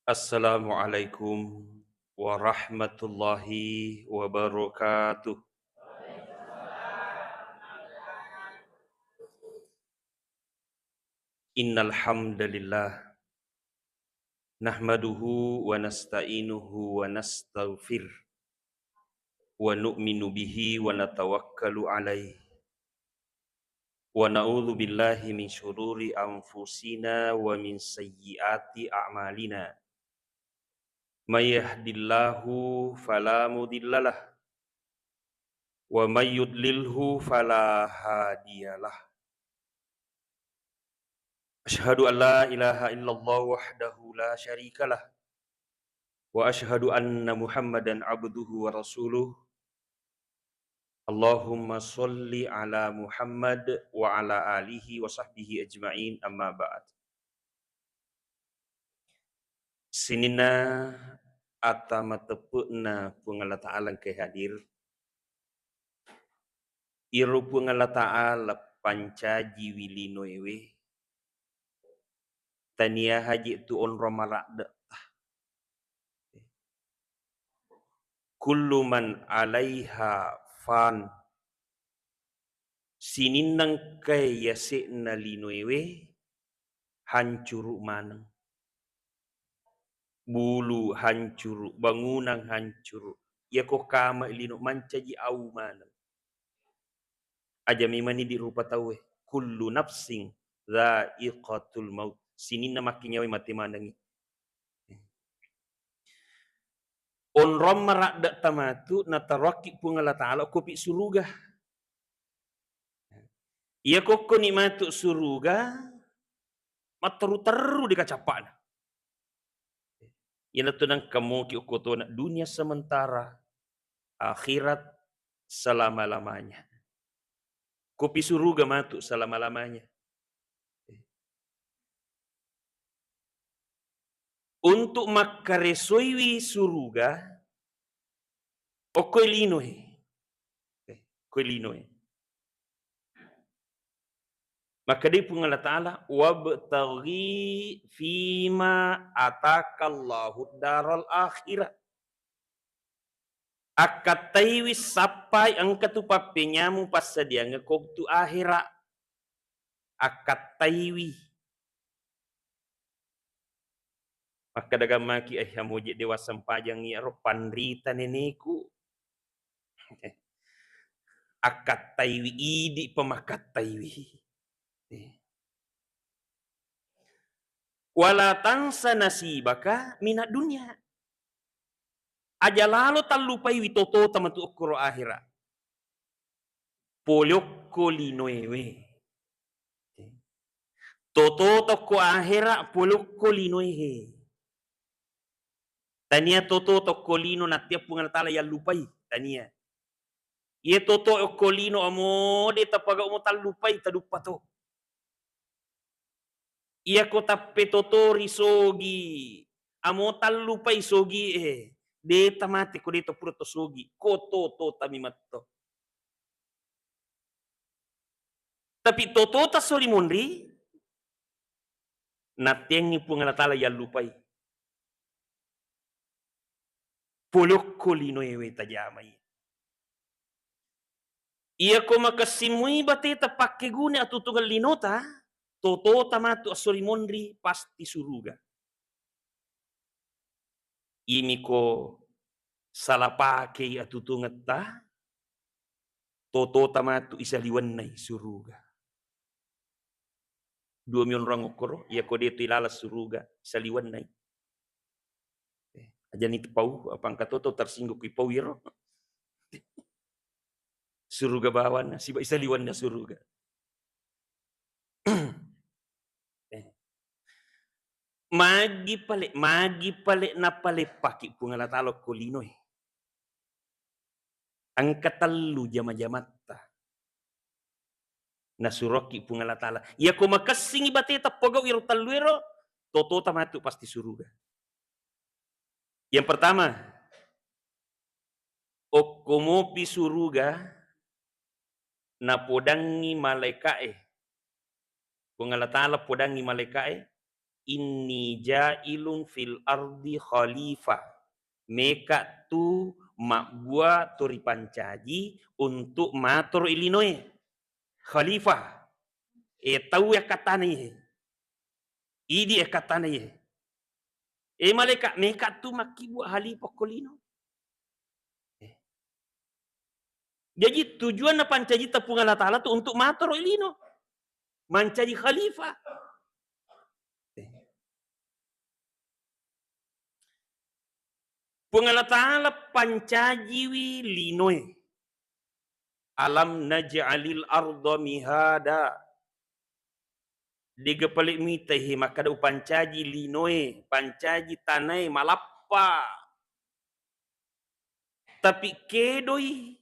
Assalamualaikum warahmatullahi wabarakatuh. Innal hamdalillah nahmaduhu wa nasta'inuhu wa nastaghfir wa nu'minu bihi wa natawakkalu alaihi wa na'udzu billahi min syururi anfusina wa min sayyiati a'malina. May yahdillahu fala mudhillalah wa may yudlilhu fala hadiyalah. Asyhadu an la ilaha illallah wahdahu la syarikalah wa asyhadu anna Muhammadan abduhu wa rasuluh. Allahumma sholli ala Muhammad wa ala alihi wa sahbihi ajma'in, amma ba'd. Sinina atama tepukna pungala ta'ala ke hadir. Iru pungala ta'ala pancaji wilinoewe. Tania haji tu on romarak de. Kullu man alaiha fan. Sininang kaya na linoewe hancur manang. Bulu hancur, bangunan hancur. Ya ko kama ilino mancaji au manang. Aja mimani di rupa tawe. Kullu nafsing dha'iqatul maut. Sinina makinyawe mati manangi. On rom marak dak tamatu nataraki pungala ta'ala kopi suruga. Ia koko ni matuk suruga materu-teru di kacapan. Ia tunang kamu ki ukotona dunia sementara, akhirat selama-lamanya. Kopi suruga matuk selama-lamanya. Untuk makaresoiwi suruga okoi linoe. Koi linoe. Maka dia pungala ta'ala wabtaghi fima atakallahu daral akhirah. Akataiwi sapai angkatu papenyamu pasadia ngekoktu akhirat. Akataiwi. Maka dagang maki hamuji dewasa pajang ya ro pandrita neneku. Akataiwi idi pemakataiwi. Wala tansa nasibaka minat dunia. Aja lalu talupai witoto tamatu ukuro akhirat. Polyokko linoewe. Toto toko akhirat polyokko linoehe. Tania toto toko lino na tiap pungal tala yang lupai. Tania. Ia toto toko lino amo de tapaga umo talupai tadupa to. Ia kota petotori sogi. Amo talupai sogi de tamate ko dito puro to sogi. Koto to tamimatto. Tapi toto ta soli mondri. Natengi pungalatala yang lupai. Polokko lino ewe tajamai. Ia ko makasimui bateta pakke gune atutungal linota. Toto tamatu asoli mondri pasti suruga. Ini ko salapake atutungat ta. Toto tamatu isaliwanay suruga. 2 milyon orang okoro, ia ko dito ilalas suruga, isaliwanay. Aja ni pau, apang katoto tersinggung ki pau iro. Suruga bawan, siba isaliwan na suruga. Magi pale na pale paki pungalatalo kolinoy. Ang katalu jama-jamatta. Nasuroki pungalatala. Ia ko makasing ibateta pogaw iro taluero, toto tamatu pasti suruga. Yang pertama, okomopi suruga na podangi malaikae. Pungalatala podangi malaikae inni jailun fil ardi khalifah. Meka tu mak buat turi pancaji untuk matur Illinois khalifah. Tahu ya kata ni. Idi ya kata ni. Malaikat meka tu maki buat khalifah kolino. Jadi tujuan na pancaji tepung Allah Ta'ala tu untuk matur Illinois. Mancaji khalifah. Pengala Ta'ala pancaji wi linoi. Alam naj'alil arda mihada. Diga palik mitahi maka da pancaji linoi, pancaji tanai malappa. Tapi kedoi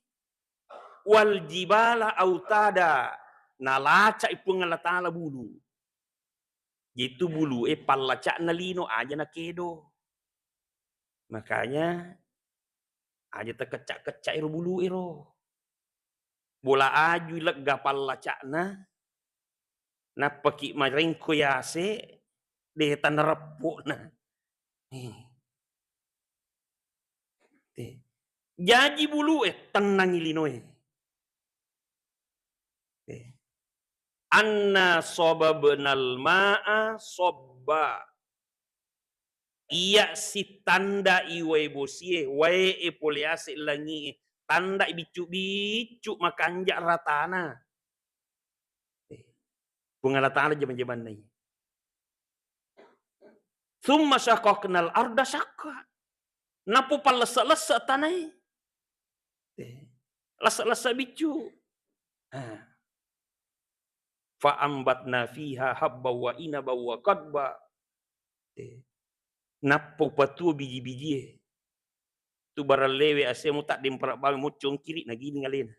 wal jibala autada. Nalaca pengala Ta'ala bulu. Itu bulu palaca na lino aja na kedo. Makanya aja terkecak-kecak iro bulu iro. Bola aju ilak gapal lacakna. Napaki marengko yase. Deh tanah repuk na. Jadi bulu tenang ilinoe. Anna sobabenal ma'a sobba. Iya si tanda iwe bosie wae poliase langi tanda bicu-bicu makanjak ratana. Pengala Ta'ala jaman-jaman nai. Thumma syaqaqnal arda syaqqa. Napo palesa-lesa tanai. Lesa-lesa bicu. Fa ambatna fiha habba wa inaba wa qadba. Napo patu biji-biji tu baralewe asemu tak dimperak bang mucung kiri na gini ngalen.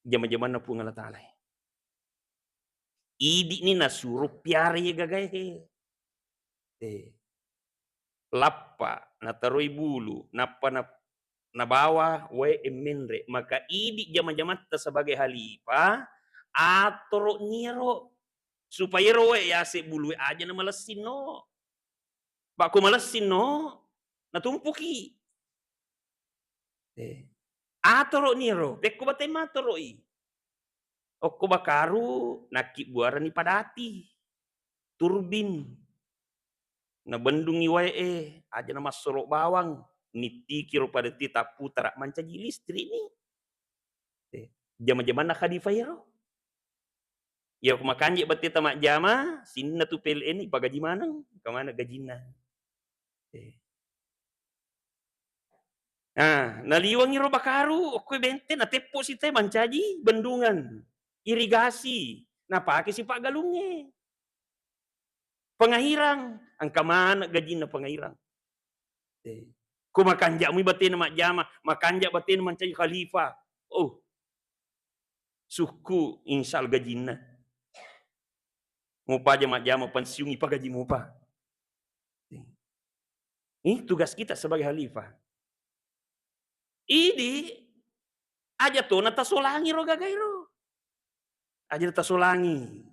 Jaman-jaman na Pengala Ta'ala. Idi ni nasuruh piari gagahe. Lappa na taroi bulu napa na bawah we emenre maka idi jaman-jaman ta sebagai halifah atoro niro supaya roe ya se bulu aja na malesin no. Pak ko malesin no natumpuki. Atoro niro peko batay matoroi. Okko bakaru nakip buara ni padati. Turbin. Na bendungi wae aja na masorok bawang. Niti kiro pada tita putar mancaji listri ni. Jama-jama na khalifah yaro. Ya kumakanji batita mak jama sinna tu PLN pagaji manang kamana gajina. Naliwang iro bakaru okoy bente na tepo si tay mancaji bendungan irigasi na pakai si Pak Galunge. Pengahirang angka mana gajina pengahirang. Ku makanja mi batin mak jama makanja batin mancaji khalifah. Oh. Suku insal gajina. Mupa aja mak jama pensiungi pa gaji mupa. Ini tugas kita sebagai khalifah. Ini aja tuh nata solangi ro gagairo. Aja nata solangi.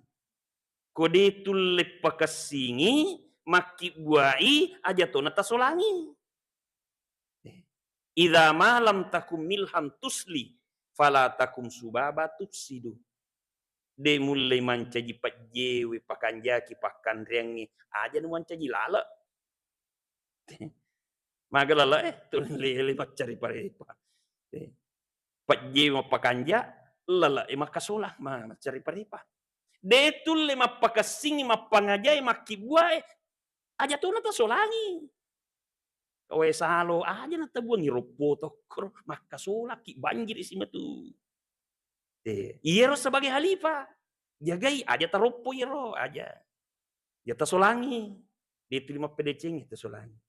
Kode tulip pakasingi maki buai aja tuh nata solangi. Idza malam takum milham tusli fala takum subaba tufsidu. De mulai mancaji pajjewe pakanjaki pakandrengi aja nu mancaji lala. Maga lala tu lele macari parepa. Pajjewe pakanja lala makasolah macari parepa. De tu le mapakasingi mapangajai makibuai aja tu nata solangi. Kawe salo aja nata buang iropo tokro makasolah ki banjir isi metu. Iro sebagai khalifah jagai aja taropo iro aja. Ya tasolangi. Diterima pedeceng tasolangi.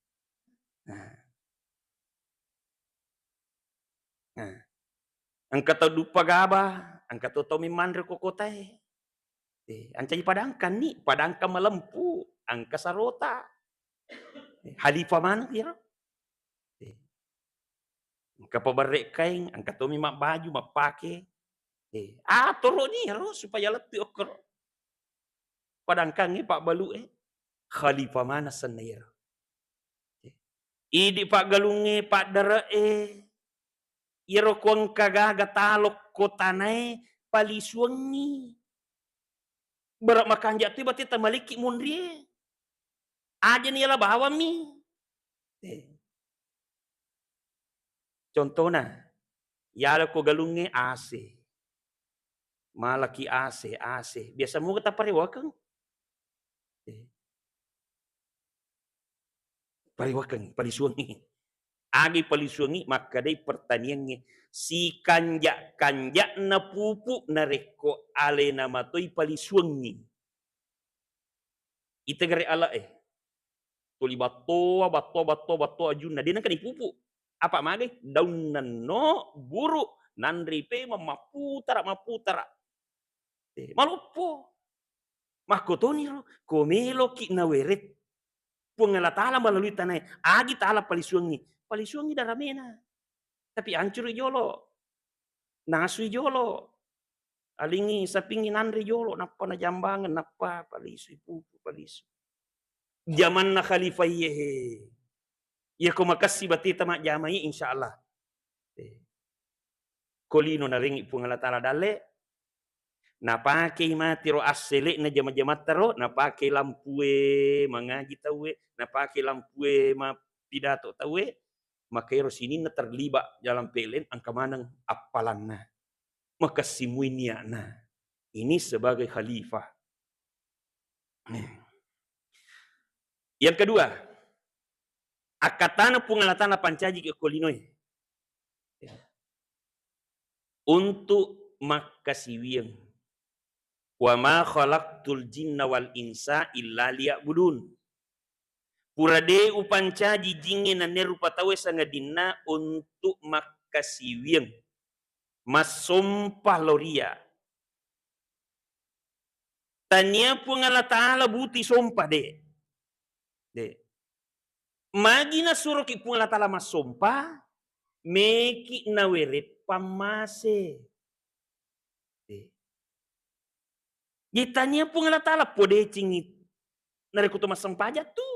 Angkat dupa gaba, angkat tau mimandre kokotai. Ancaji padangkan nih, padangkan melempu, angka sarota. Khalifah mana kira? Angka pabarek kain, angka tau mak baju, mak pake. Toro nih supaya letih okor. Padang kangi Pak Balu Khalifah mana senair. Idi Pak Galunge Pak Dara iro kuang kagaga talok kotanai palisuangi. Berak makan jatuh berarti tamaliki mundri. Aja nih lah bawa mi. Contohnya, ya ko galunge AC. Malaki AC. Biasa mo kita pariwakang. Pariwakang, palisuangi. Agi palisuangi, maka day pertaniannya. Si kanjak na pupu na reko ale na matoy palisuangi. Ita gari ala Tuli bato ajun na din ang kanipupu. Apa magay? Daun na no, buru, nandri pe, maputara. Malupo. Makotoni ro, komelo ki na weret. Pungalatala melalui tanay. Agi tala palisuangi daramena. Tapi hancur jolo. Nasu jolo. Alingi sapingi nandri jolo. Napa na jambangan, napa palisu, pupu palisu. Zaman na khalifah yehe. Ya ko makasi batita mak jamai insyaallah. Kolino na ringi pungalatala dale. Napake matiro asele na jama-jama taro, napake lampue mangaji tawe, napake lampue ma pidato tawe, makairo sini na terlibat dalam pelen angka manang apalan na. Makasimuinya na. Ini sebagai khalifah. Yang kedua, akatana pungalatana pancaji ke kolinoi. Untuk makasiwiyang. Wa ma khalaqtul jinna wal insa illa liya'budun. Purade upancaji jingin na nerupa tawe sanga dinna untuk makasiwiyang. Masumpah loria. Tanya pungala ta'ala buti sumpah de. Magi na suruh ki pungala ta'ala masumpah, meki na weret pamase. Gitanya pungala ta'ala pode cingit. Narekuto masampaja tu.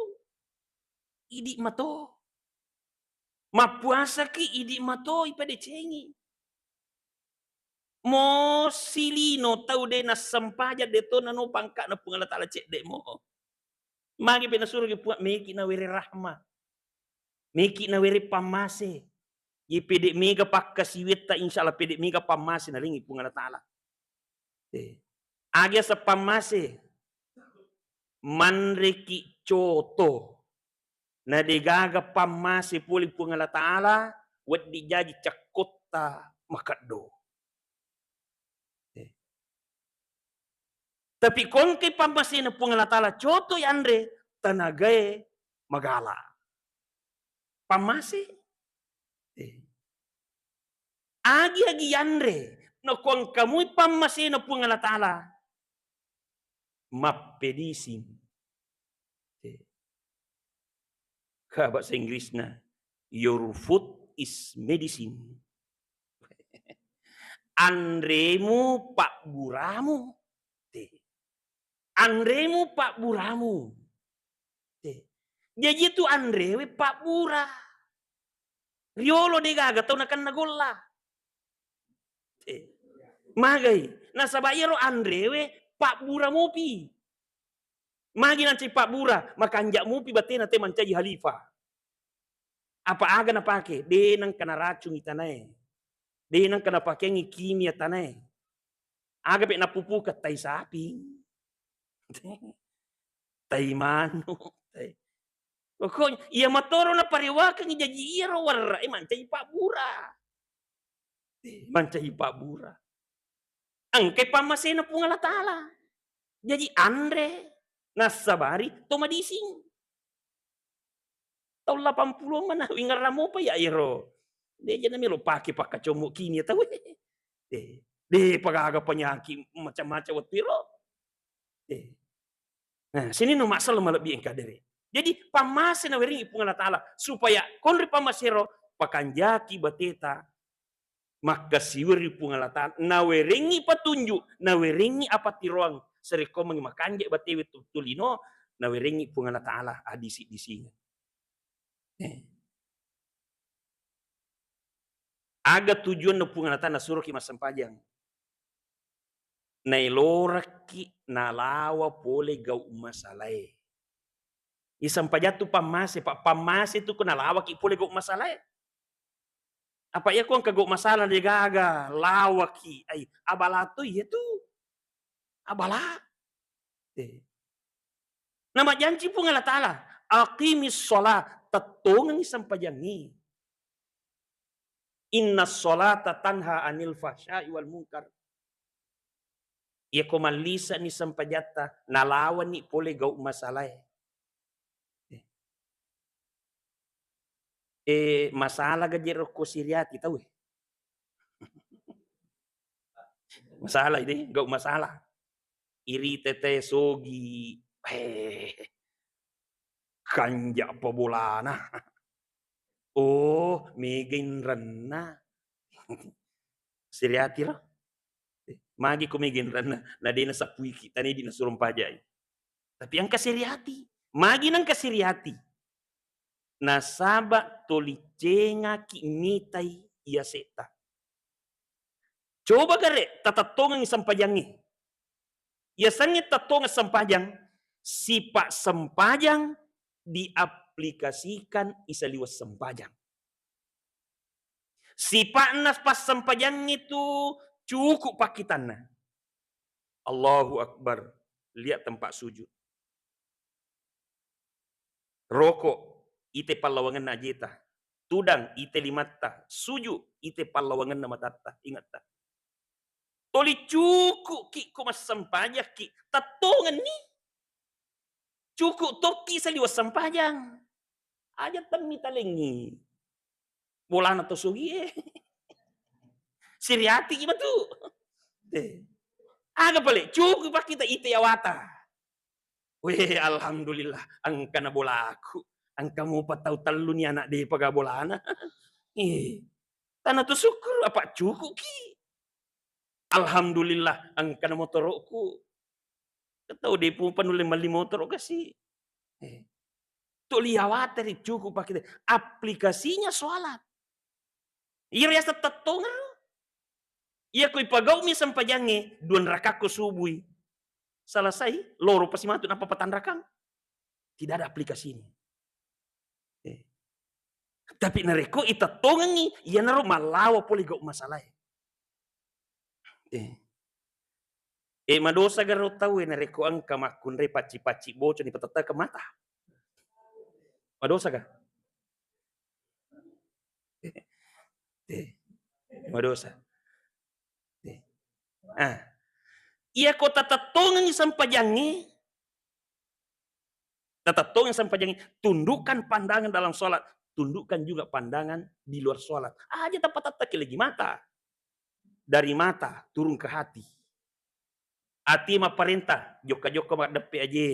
Idi mato. Mapuasa ki idi mato ipade cengi. Mo silino tau de na sampaja de to na no pangka na pungala ta'ala cek de mo. Magi pena suruh ki puak meki na were rahma. Meki na were pamase. Ye pede mega pakka siweta insyaallah pede mega pamase na ringi pungala ta'ala. Agya sa pamase. Manreki coto. Na degaga pamase puli pungala ta'ala. Wad dijaji cakota makado. Tapi kung kay pamase na pungala ta'ala coto yandre. Tanagay magala. Pamase. Agi yandre. No kung kamu'y pamase na pungala ta'ala. Mapedisin. Bahasa Inggris na, your food is medicine. Andremu pak buramu. Andremu pak buramu. Jadi itu Andrewe pak bura. Riolo de gaga tau nakan nagolla. Magay, nasa bayaro Andrewe pak bura mopi. Magi nanti Pak Bura, makanjak mupi batin nate mancaji halifah. Apa aga na pake? Denang kana racun itanay. Denang kana pake ngi kimia tanay. Aga pe napupu ka tai sapi. Tai mano. Pokoknya, iya matoro na pariwaka ngi jaji iro warra. Mancaji Pak Bura. Mancaji Pak Bura. Angke pamasena pungala ta'ala. Jadi Andre. Nasabari tomadising. Tahun 80 mana wingar mo pa ya iro. De jana melo pake pakacomo kini tahu. De pagaga penyakit macam-macam watiro. Nah, sini no masalah malabi engka dere. Jadi pamase na wering ipungala ta'ala supaya konri pamasero pakanjaki bateta Maka siwiri pungalatan nawerengi patunjuk, nawerengi apa tiroang sereko mengimakan je batewe tulino, nawerengi pungala ta'ala adisi disinga. Aga tujuan no pungala ta'ala suruh ki masempajang. Nailoraki nalawa pole gau masalae. Isampajatu pamase, pak pamase tu kunalawa ki pole gau masalae. Apa ya kong kagok masalah dia gaga lawaki ay abala tu ya tu abala. Nama janji pun Allah Ta'ala aqimis sholat tatongang sampajangi. Inna sholata tanha anil fahsya'i wal munkar. Ia komalisa ni sampajata nalawan ni pole gau masalah. Masalah gajero ko siriati tahu. Masalah ini gau masalah. Iri tete sogi kanja pabulana. Oh, megin renna. Siriati lah. Magi ko megin renna. Na di na sapui kita ni di na suruh pajai. Tapi ang kasiriati. Magi nang kasiriati. Nasaba tolicenga ki mitai ia seta. Coba gare tatatongang sampajangi. Ia sangit tatongang sampajang. Sipak sampajang diaplikasikan isaliwas sampajang. Sipak nas pas sampajang itu cukup pakitanna. Allahu Akbar. Lihat tempat sujud. Rokok. Ite palawangan na jeta. Tudang ite limatta. Sujud ite palawangan na matatta. Ingat tak. Toli cukup ki ko mas sampajak ki. Tatongan ni. Cukup toki sa liwas sampajang. Ajat tan mitalengi. Bola na to sugi Siriati ki batu. Aga pale. Cukup pa kita ite awata. Weh, alhamdulillah. Angka na bola aku. Angka mo pataw talo ni anak di pagabolana. Tanah tu syukur apa cukup ki. Alhamdulillah angka na motorku. Tahu dia pun penulis mali motor kasi. Tu liawat dari cukup pakai aplikasinya sholat. Ia rasa tatonga. Ia koi pagau mi sampajange duan rakaku subui. Selesai loro pasimatu napa patan rakang. Tidak ada aplikasi ini. Tapi nareko ita tongangi ia naro malawa poli gau masalah. Madosa garo tahu nareko angka makun re paci-paci bocor ni patata ke mata. Madosa ka? Madosa. Ia kota tatongangi sampajangi. Tatongangi sampajangi. Tundukkan pandangan dalam sholat. Tundukkan juga pandangan di luar sholat. Aja tapat-tapat lagi mata. Dari mata turun ke hati. Hati mah perintah. Joka-joka mak depe aja.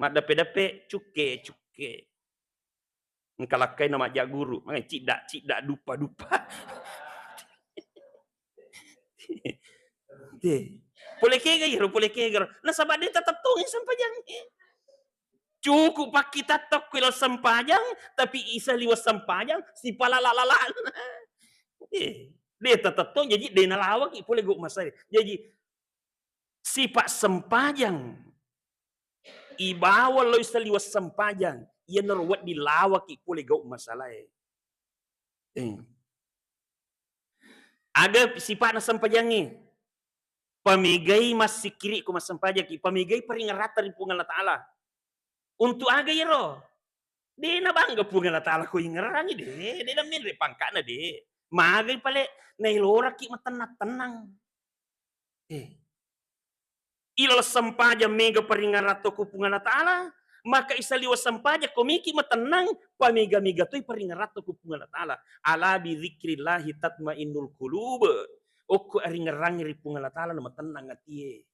Mak depe-depe cuke. Ngkalakai nama jak guru. Makanya cidak dupa-dupa. Boleh kegaro. Nah sahabat dia tetap tunggu sampajang. Cukup pak kita tok kilo sampajang, tapi isa liwas sampajang si palalalalan. Dia tetap tunggu jadi dia nalawak boleh gua masai. Jadi si pak sampajang ibawa lo isa liwas sampajang, ia nerwat dilawak boleh gua masalah. Ada sifat na sampajangi. Pamigay mas sikiri ko mas sampajang pamigay paringarata rin po nga Ta'ala. Untuk aga yero. Di na bangga po nga Ta'ala ko yung ngarangi di. Di na minre pangka na di. Magay pala nailora ki matanang. Ilal sampaja mega paringarato ko po nga Ta'ala. Maka isaliwas sampaja komiki matanang pamiga-miga to'y paringarato ko po nga Ta'ala. Ala bi zikrillahi tatmainnul qulub. Oku aringarangi ri po nga Ta'ala na matanang atiye.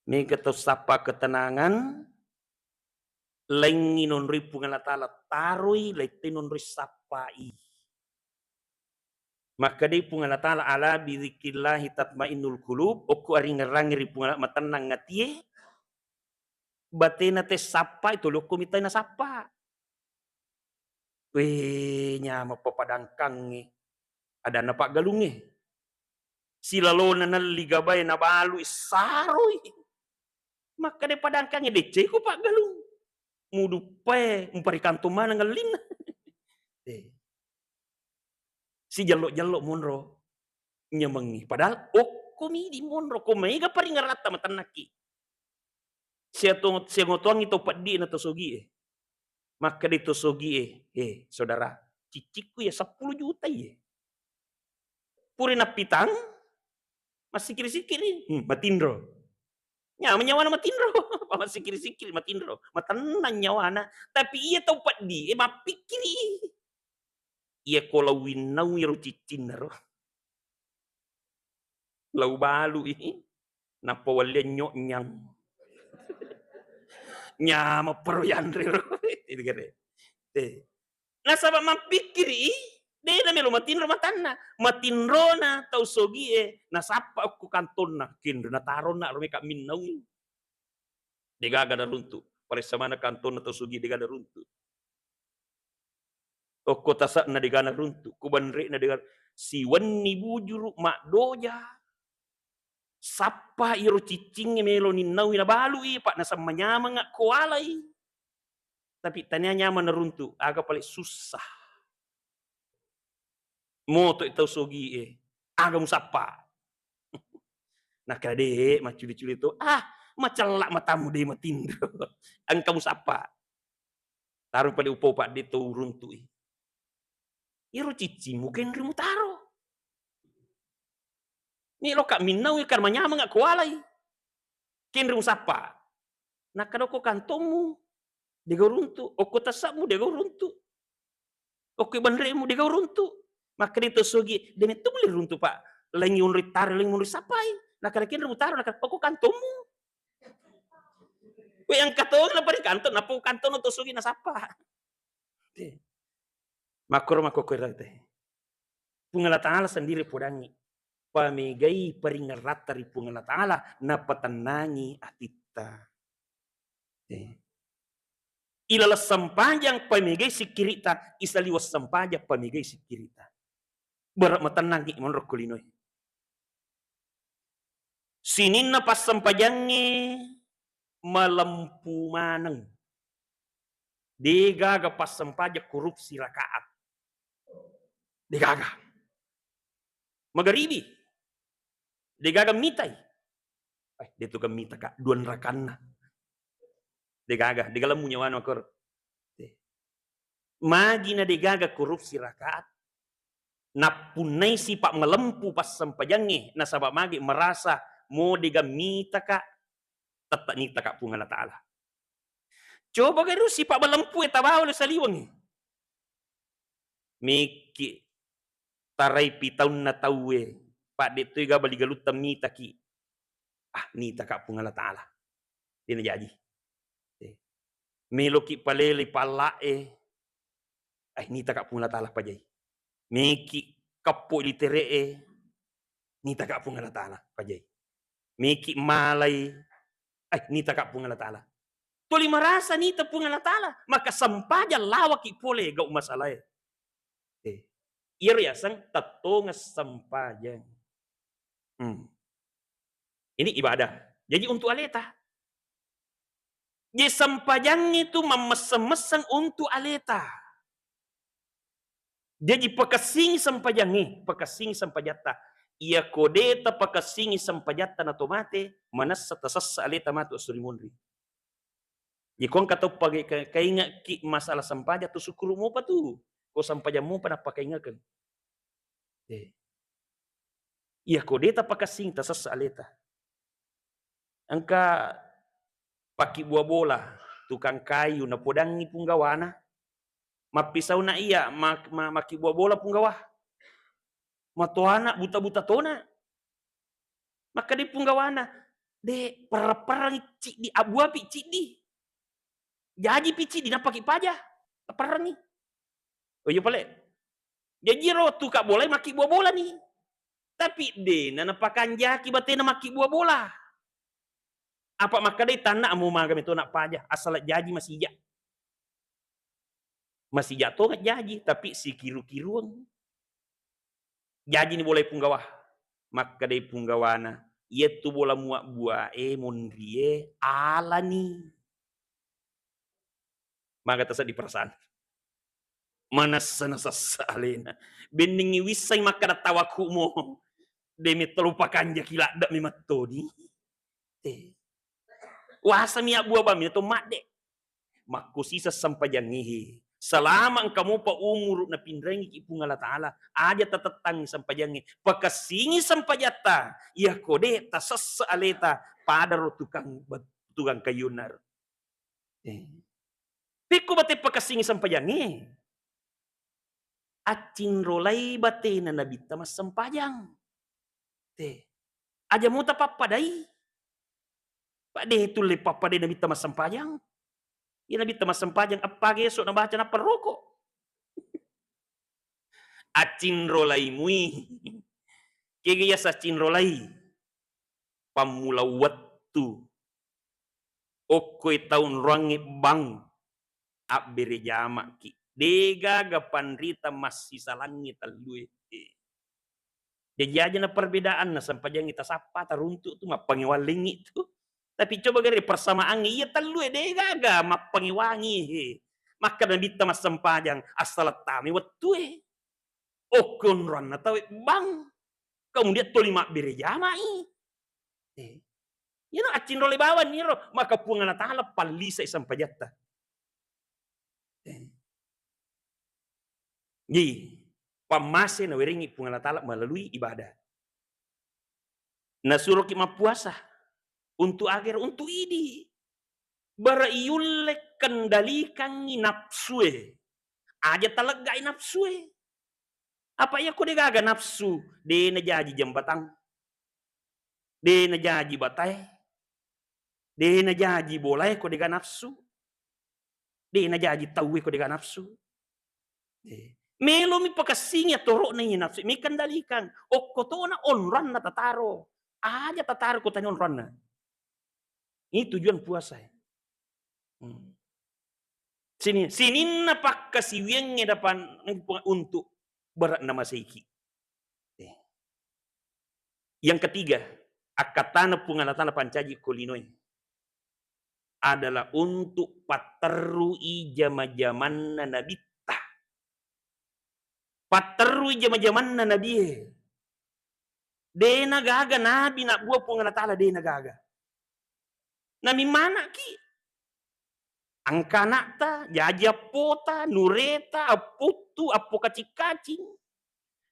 Mega to sapa ketenangan lengi non ripu ngala ta'ala tarui letinon risapai Maka dia pun Allah Ta'ala ala bizikrillahi tatmainnul qulub. Oku ari ngerangiri pun Allah matenang ngatie. Batena te sapa itu lo kumitai na sapa. Weh nyama papadangkang ada na pak galung silalona na ligabay na balu isaroy. Maka de padangkang de ko pak galung. Mudupe umparikanto mana ngalin. Si jalok-jalok monro nyamangi padahal okumi di monro komega paringarata matanaki. Siya ngotuang ito padi na tosogi Maka dito sogi saudara, cicikku ya 10 juta Puri na pitang, masih sikiri-sikiri, matindro. Nya menyawana matindro, masih sikiri-sikiri matindro. Matanan nyawana, tapi iya tau padi, mapikiri. Iya kalau winau yaro cicin naro. Lau balu napawalya nyok nyang. Nyama pero yandre itu gede. Nasaba mampikiri de na melo matinro matanna matinro na tau sogi nasapa aku kanton na kindro na taron na rome ka minnau de gaga na runtu pare samana kanton na tau sogi de gaga runtu okko tasa na de gaga runtu kubanre na de gaga si wanni bujuru mak doja sapa iro cicing melo ninnau na balu pak na sama nyama ngak koalai tapi tanya nyaman na runtu aga paling susah moto itu sogi aga musapa nah kade maculi-culi itu macelak matamu deh matindro angka musapa taruh pada upo pak de turun tu iro cici mungkin rimu taro ni lo kak minau ikan manyama ngak kualai ken rimu sapa nah kadoko kantomu dega runtu oko tasamu dega runtu oko bandremu dega runtu maka dito sogi demi tu boleh runtu pak lengi unri tar lengi unri sapai nah kada ken rimu taro nah oko kantomu yang katong na pari kanton na po kanton to sogi na sapa makro teh pungala ta'ala sendiri podangi pamigai paringarata ri pungala ta'ala na patanangi atita ilala sampajang pamigai sikirita isaliwas sampaja pamigai sikirita berat matanangi monrok kulinoy sinin na pas sampajangi malampu manang degaga pas sampaja korupsi rakaat degaga magaribi degaga mitai dito ka mita ka duan rakanna degaga degalam munyawan makor magi na degaga korupsi rakaat napunay si pak melempu pas sampajangi nasaba magi merasa mo dega mita ka tatak nita ka pungala ta'ala coba kayo si pak melempu tabaw na saliwang miki taray pitaw na tawe pak dito iga baligalutam nita ki nita ka pungala ta'ala di na jadi meloki palele palae nita ka pungala ta'ala pajay miki kapo literee nita ka pungala ta'ala pajay miki malay nita ka pungala ta'ala tuli marasa nita pungala ta'ala maka sampaja lawaki pole gau masalah iriasang tatongas sampaja ini ibadah jadi untuk aleta jadi sampajang itu memesan-mesan untuk aleta jadi pakasingi sampajata ia kodeta pakasingi sampajata na tomate manas satasasa aleta matu asurimunri jikong kata pagi kainga ki masalah sampaja tu sukuru mo pa tu ko sampaja mo pa napakaingakan ia kodeta pakasingi tasasa aleta angka paki buah bola tukang kayu na podangi punggawana mapisau na iya maki buah bola punggawah matoana buta-buta tona maka di punggawana de perang cik di abu api cik di jadi pici di napaki paja perang ni oh iya pale Jadi rotu kak boleh maki buah bola nih. Tapi dena napakan jaki batena maki buah bola. Apa maka deh tanah mau magam itu nak pajak asal jaji masih jatuh nggak jaji tapi si kiru-kiruan jaji ni boleh punggawah maka deh punggawana ia tu bola muak buah mondrie ala nih maka tersa di perasaan mana sana sasalena beningi wisai maka tawaku mo demi terlupakan jakila dak mi matodi wasa miak buah bami itu mak dek makku sisa sampai jangihi selama engkau pa umur na pindrengi ipu ngala ta'ala aja tatatang sampai jangi pakasingi sampai jata ya kode tasasa aleta pada ro tukang kayunar piku bate pakasingi sampai jangi acin rolai bate na nabita mas sampajang aja muta papadai pak deh itu le papadai nabita mas sampajang ya nabi temas sempajang apa gesok na baca na perokok acin rolai mui kaya sa acin rolai pamula wattu okoi tahun rangi bang abere jama ki dega gapan rita masih salangi talue jadi aja na perbedaan na sampajang kita sapa taruntuk tu mapangiwaling itu tapi coba gari persamaan iya talue dega ga mapangiwangi maka nabi mas sempajang asal tami wattu okon ran na tahu bang kemudian tolima bere jamai acin role bawan niro maka pungan ta'ala palisa isang pajata jadi pamase na weringi pungan ta'ala melalui ibadah na suruh kita puasa untuk agar untuk ini barayulek kendalikan nafsu aja talagai nafsu apa ya kau degaga nafsu de na jaji jembatang de na jaji batai de na jaji boleh kau dega nafsu de na jaji tahu kau dega nafsu melo mi pakasingi torok na nafsu mi kendalikan okotona onran na tataro aja tataro ko tanya onran na ini tujuan puasa sini na pakasiwiangnya depan untuk berat nama seiki. Yang ketiga, akatana pungalatana pancaji kulinoi adalah untuk paterui jama-jaman nabita. Paterui jama-jaman nabi. Dena gaga nabi nak buah pungalatala dena gaga. Nami mana ki? Angkanata, jajapota, nureta, aputu, apokacik-kacing.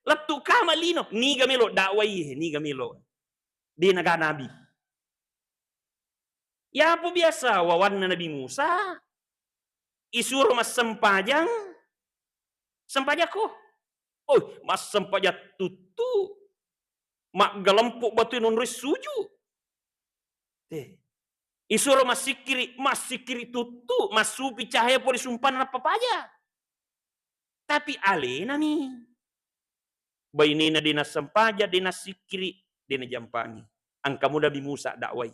Latu kama lino, ni gamelo dakwai, ni gamelo. Di negara Nabi. Ya apa biasa wawan Nabi Musa, isuruh mas sempajang, sempajako. Oh, mas sempajak tutu, mak galempuk batu nonris suju. Isuruh mas sikiri tutu, mas supi cahaya pori sumpan apa paja. Tapi alena nih. Bayi nina dina sempaja, dina sikiri, dina jampangi. Angkamu Nabi Musa dakwai.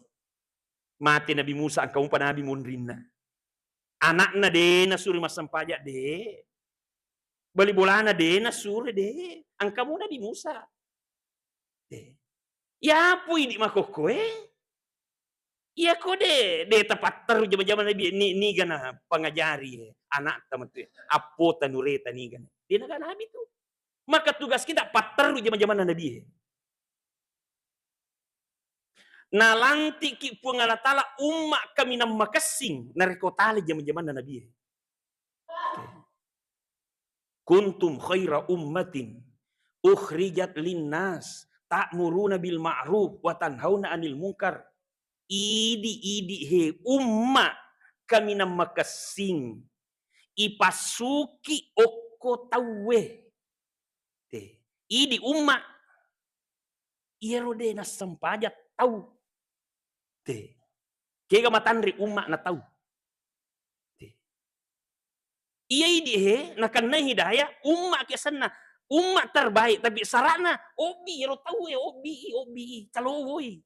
Mati Nabi Musa, angkamu pa Nabi Mundrina. Anakna dina suri mas sempaja de. Bali bolana dina suri de. Angkamu Nabi Musa. Ya pui di makoko iya ko de tepat taru zaman-zaman Nabi ni gana pengajari anak tamat apo tanureta ni gana. Dia gana Nabi tu. Maka tugas kita pateru zaman-zaman Nabi. Nalanti ki pungalatala umma kami nam makasing narekotali zaman-zaman Nabi. Kuntum khaira ummatin ukhrijat linnas ta'muruna bil ma'ruf wa tanhauna 'anil munkar. Idi he umma kami nam makasing ipasuki oko tawe. Idi umma ierode na sampajat tahu. Kega matandri umma na tahu. Iya idi he na kanna hidayah umma kesana Umat terbaik tapi sarana obi ro tahu obi calowoi.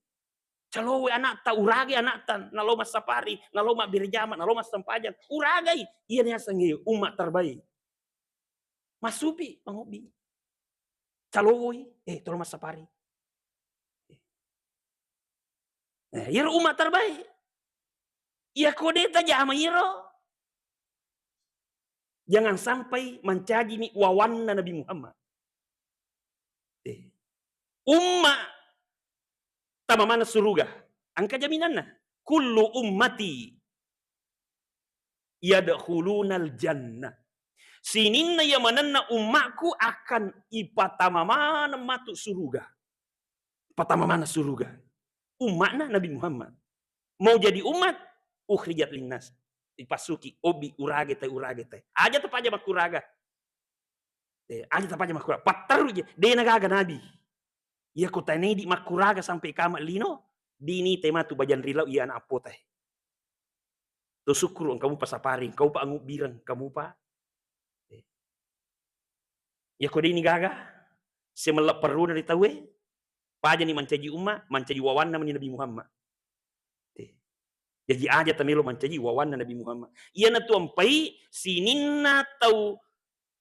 Calowoi anak ta urage anak tan naloma sapari, naloma birjama, naloma sampajan, uragai iya nya sangi umat terbaik. Masupi pangobi. Calowoi toloma sapari. Iya umat terbaik. Iya kodeta jama iro. Jangan sampai mencaji ni wawanna Nabi Muhammad. Umma tamamana suruga. Angka jaminanna. Kullu ummati yadkhulunal jannah. Sininna yamananna ummaku akan ipatamamana matu suruga. Patamamana suruga. Umatna Nabi Muhammad. Mau jadi umat, ukhrijat linnas. Dipasuki obi urage te. Aja tepaja makuraga. Aja tepaja makuraga. Pataru je. De nagaga Nabi. Ia kota ini di makuraga sampai kamat lino. Dini tema tu bajan rilau ia anak apoteh. Tu syukur kamu pasaparing, kau pa angu birang, kamu pa. Ya kau ini gaga. Semelak perlu dari tahu paja ni mancaji umat, mancaji wawanna Nabi Muhammad. Jadi aja tamilo mancaji wawanna Nabi Muhammad. Ia na tuampai sininna tau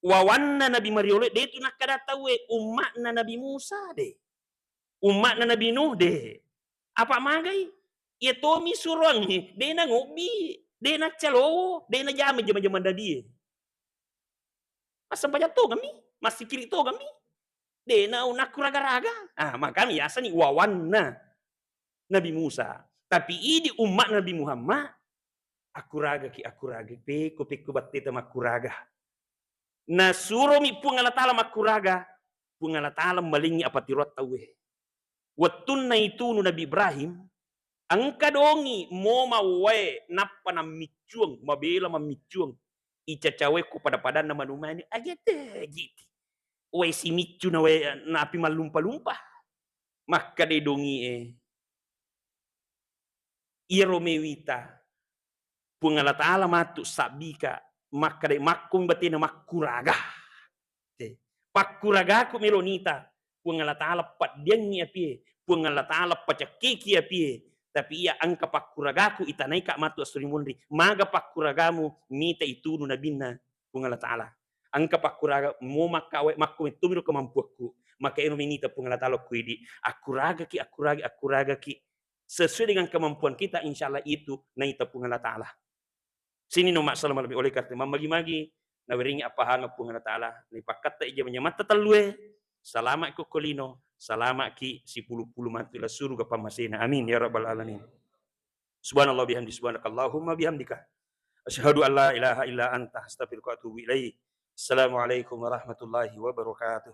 wawanna Nabi Mariole de tu nak kada tahu umatna Nabi Musa de. Umatna Nabi Nuh de. Apa magai? Ia tomi surang ni, de na ngobi, de na calo, de na jame jama dadi. Asam banyak to kami, masih kiri to kami. De na unak raga-raga. Makanya asa ni wawanna Nabi Musa. Tapi ini umat Nabi Muhammad, aku raga peko bateta makuraga. Na suruh mi pungala ta'ala makuraga, pungala ta'ala malingi apa tirot tawe. Watun na itu Nabi Ibrahim, angka dongi mo mawe napa na micuang, mabela mamicuang. Ica cawe ko pada padan na manumani, agete gitu. We si micu na we na api malumpa-lumpa. Maka de dongi Iromewita pungala ta'ala matu sabika maka de makkum batina makuraga. Pakuraga ku melonita pungala ta'ala padyangi api pungala ta'ala pacakiki api tapi ia angka pakuraga ku itanai ka matu asurimundi maga pakuragamu mita itu nabinna pungala ta'ala angka pakuraga mo makawe makkum tumiro kemampuanku maka enominita pungala ta'ala ku idi akuraga ki sesuai dengan kemampuan kita, insya Allah itu naita pungan Allah Ta'ala. Sini no masalah lebih oleh karena magi-magi naweringi apa hanga pungan Allah Ta'ala. Ni pakat tak ija menyamata talue. Salamat ko kolino. Salamat ki si puluh-puluh matilah suruh ke pamasina. Amin ya rabbal alamin. Subhanallah bihamdi subhanakallahumma bihamdika. Asyhadu an la ilaha illa anta astaghfiruka wa atubu ilaik. Assalamualaikum warahmatullahi wabarakatuh.